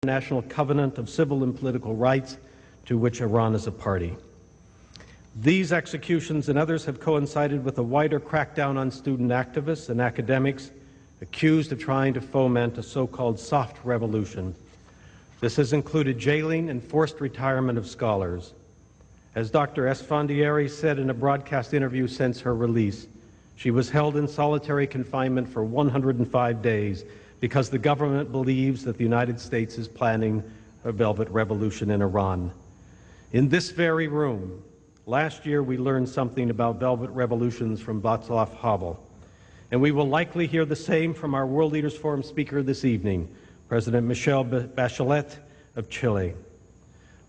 International Covenant of Civil and Political Rights, to which Iran is a party. These executions and others have coincided with a wider crackdown on student activists and academics accused of trying to foment a so-called soft revolution. This has included jailing and forced retirement of scholars. As Dr. Esfandiari said in a broadcast interview since her release, she was held in solitary confinement for 105 days because the government believes that the United States is planning a velvet revolution in Iran. In this very room, last year we learned something about velvet revolutions from Václav Havel, and we will likely hear the same from our World Leaders Forum speaker this evening, President Michelle Bachelet of Chile.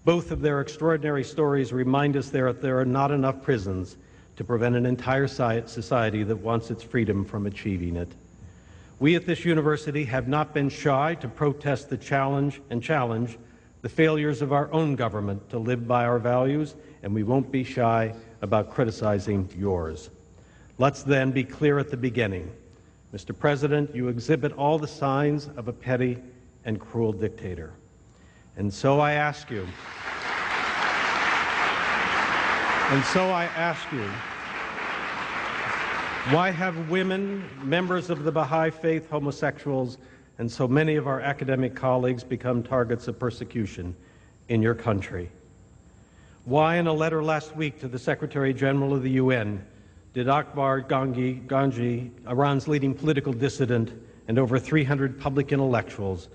Both of their extraordinary stories remind us that there are not enough prisons to prevent an entire society that wants its freedom from achieving it. We at this university have not been shy to protest the challenge the failures of our own government to live by our values, and we won't be shy about criticizing yours. Let's then be clear at the beginning. Mr. President, you exhibit all the signs of a petty and cruel dictator. And so I ask you, why have women, members of the Baha'i faith, homosexuals, and so many of our academic colleagues become targets of persecution in your country? Why, in a letter last week to the Secretary General of the UN, did Akbar Ganji, Iran's leading political dissident, and over 300 public intellectuals,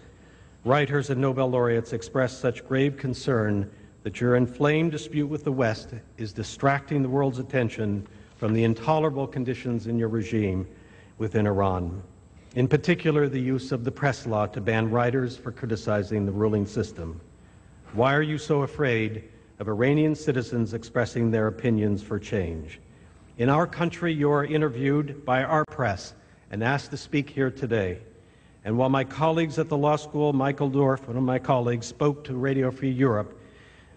writers, and Nobel laureates express such grave concern that your inflamed dispute with the West is distracting the world's attention from the intolerable conditions in your regime within Iran? In particular, the use of the press law to ban writers for criticizing the ruling system. Why are you so afraid of Iranian citizens expressing their opinions for change? In our country, you are interviewed by our press and asked to speak here today. And while my colleagues at the law school, Michael Dorf, one of my colleagues, spoke to Radio Free Europe,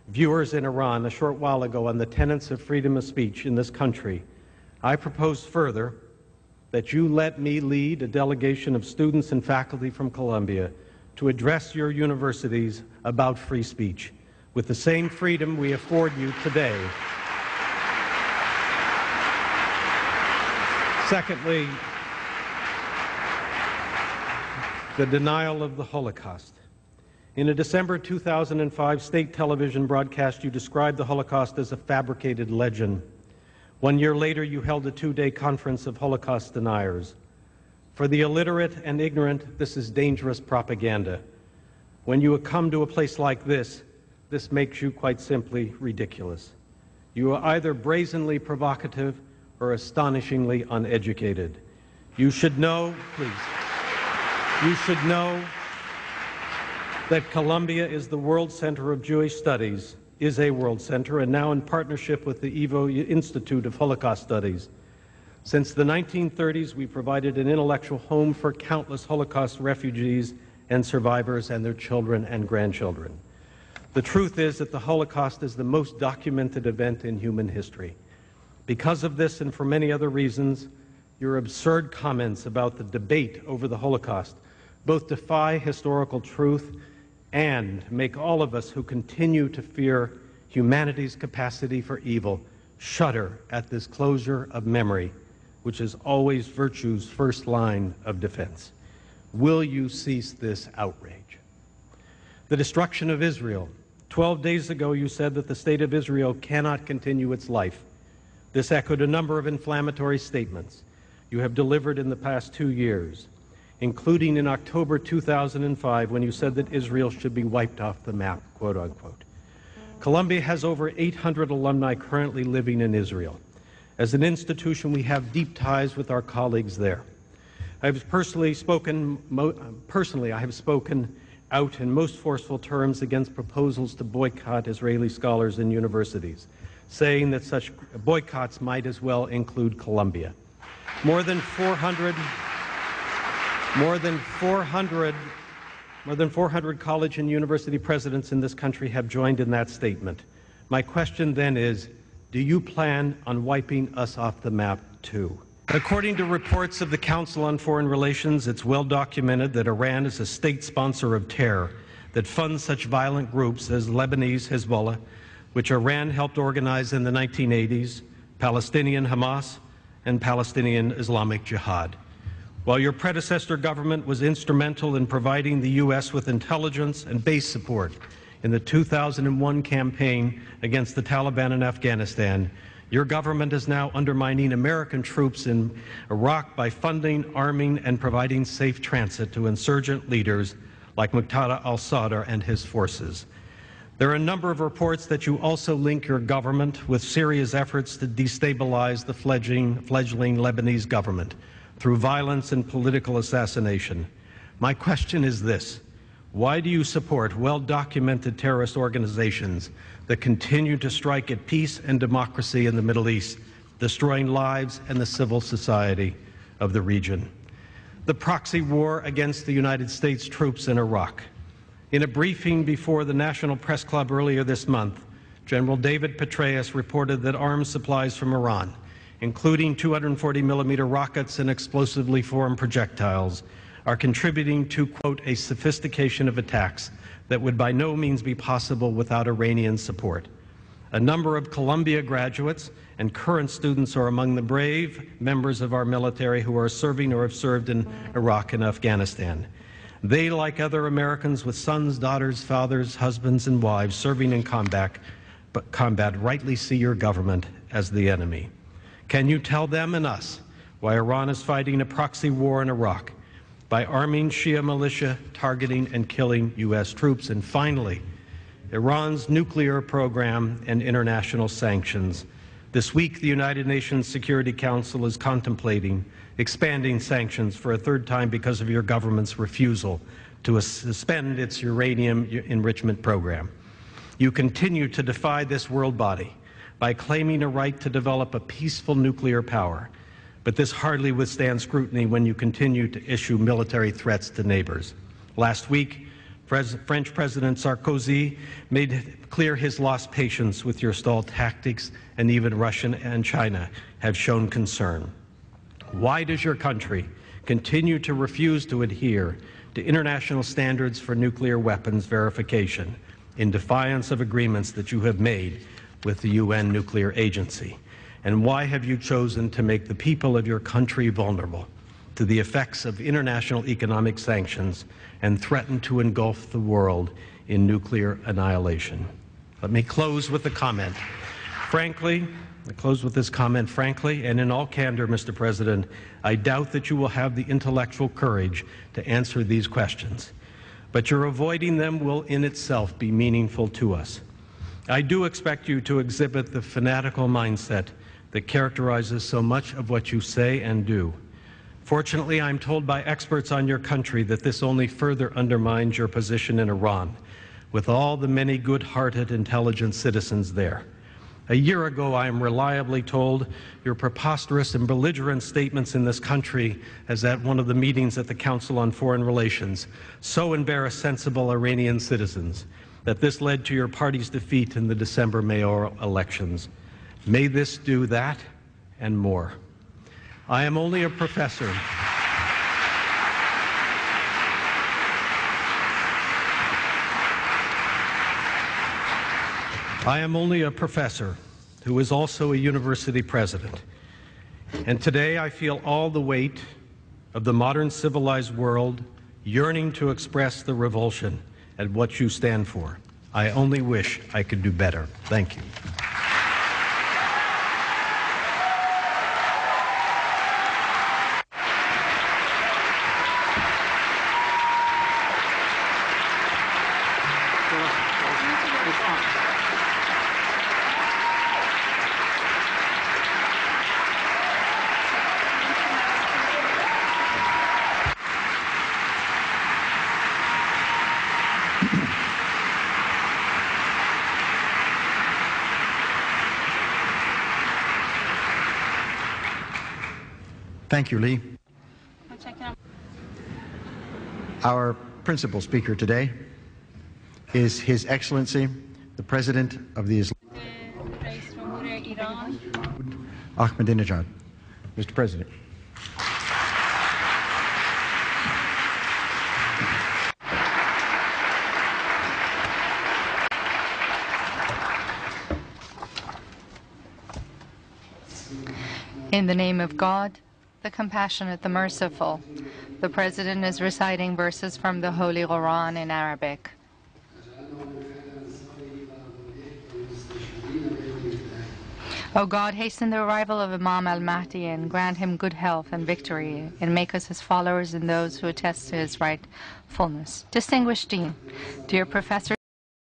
viewers in Iran a short while ago on the tenets of freedom of speech in this country, I propose further that you let me lead a delegation of students and faculty from Columbia to address your universities about free speech with the same freedom we afford you today. Secondly, the denial of the Holocaust. In a December 2005 state television broadcast, you described the Holocaust as a fabricated legend. 1 year later, you held a 2-day conference of Holocaust deniers. For the illiterate and ignorant, this is dangerous propaganda. When you come to a place like this makes you quite simply ridiculous. You are either brazenly provocative or astonishingly uneducated. You should know, please, you should know that Columbia is the World Center of Jewish Studies, is a world center, and now in partnership with the Evo Institute of Holocaust Studies. Since the 1930s, we provided an intellectual home for countless Holocaust refugees and survivors and their children and grandchildren. The truth is that the Holocaust is the most documented event in human history. Because of this and for many other reasons, your absurd comments about the debate over the Holocaust both defy historical truth and make all of us who continue to fear humanity's capacity for evil shudder at this closure of memory, which is always virtue's first line of defense. Will you cease this outrage? The destruction of Israel. 12 days ago, you said that the state of Israel cannot continue its life. This echoed a number of inflammatory statements you have delivered in the past 2 years, including in October 2005 when you said that Israel should be wiped off the map, quote unquote. Columbia has over 800 alumni currently living in Israel. As an institution, we have deep ties with our colleagues there. I have spoken out in most forceful terms against proposals to boycott Israeli scholars and universities, saying that such boycotts might as well include Columbia. More than 400 college and university presidents in this country have joined in that statement. My question then is, do you plan on wiping us off the map too? According to reports of the Council on Foreign Relations, it's well documented that Iran is a state sponsor of terror, that funds such violent groups as Lebanese Hezbollah, which Iran helped organize in the 1980s, Palestinian Hamas, and Palestinian Islamic Jihad. While your predecessor government was instrumental in providing the U.S. with intelligence and base support in the 2001 campaign against the Taliban in Afghanistan, your government is now undermining American troops in Iraq by funding, arming, and providing safe transit to insurgent leaders like Muqtada al-Sadr and his forces. There are a number of reports that you also link your government with serious efforts to destabilize the fledgling Lebanese government through violence and political assassination. My question is this: why do you support well-documented terrorist organizations that continue to strike at peace and democracy in the Middle East, destroying lives and the civil society of the region? The proxy war against the United States troops in Iraq. In a briefing before the National Press Club earlier this month, General David Petraeus reported that arms supplies from Iran, including 240mm rockets and explosively formed projectiles, are contributing to, quote, a sophistication of attacks that would by no means be possible without Iranian support. A number of Columbia graduates and current students are among the brave members of our military who are serving or have served in Iraq and Afghanistan. They, like other Americans with sons, daughters, fathers, husbands, and wives serving in combat, rightly see your government as the enemy. Can you tell them and us why Iran is fighting a proxy war in Iraq by arming Shia militia, targeting and killing U.S. troops? And finally, Iran's nuclear program and international sanctions. This week, the United Nations Security Council is contemplating expanding sanctions for a third time because of your government's refusal to suspend its uranium enrichment program. You continue to defy this world body by claiming a right to develop a peaceful nuclear power, but this hardly withstands scrutiny when you continue to issue military threats to neighbors. Last week, French President Sarkozy made clear his lost patience with your stalled tactics, and even Russia and China have shown concern. Why does your country continue to refuse to adhere to international standards for nuclear weapons verification in defiance of agreements that you have made with the UN Nuclear Agency? And why have you chosen to make the people of your country vulnerable to the effects of international economic sanctions and threaten to engulf the world in nuclear annihilation? Let me close with a comment. Frankly, and in all candor, Mr. President, I doubt that you will have the intellectual courage to answer these questions, but your avoiding them will in itself be meaningful to us. I do expect you to exhibit the fanatical mindset that characterizes so much of what you say and do. Fortunately, I'm told by experts on your country that this only further undermines your position in Iran, with all the many good-hearted, intelligent citizens there. A year ago, I am reliably told your preposterous and belligerent statements in this country, as at one of the meetings at the Council on Foreign Relations, so embarrassed sensible Iranian citizens that this led to your party's defeat in the December mayoral elections. May this do that and more. I am only a professor. I am only a professor who is also a university president. And today I feel all the weight of the modern civilized world yearning to express the revulsion at what you stand for. I only wish I could do better. Thank you. Thank you, Lee. Our principal speaker today is His Excellency, the President of the Ahmadinejad. Mr. President. In the name of God, the compassionate, the merciful, the President is reciting verses from the Holy Quran in Arabic. O God, hasten the arrival of Imam al-Mahdi and grant him good health and victory, and make us his followers and those who attest to his rightfulness. Distinguished Dean, dear Professor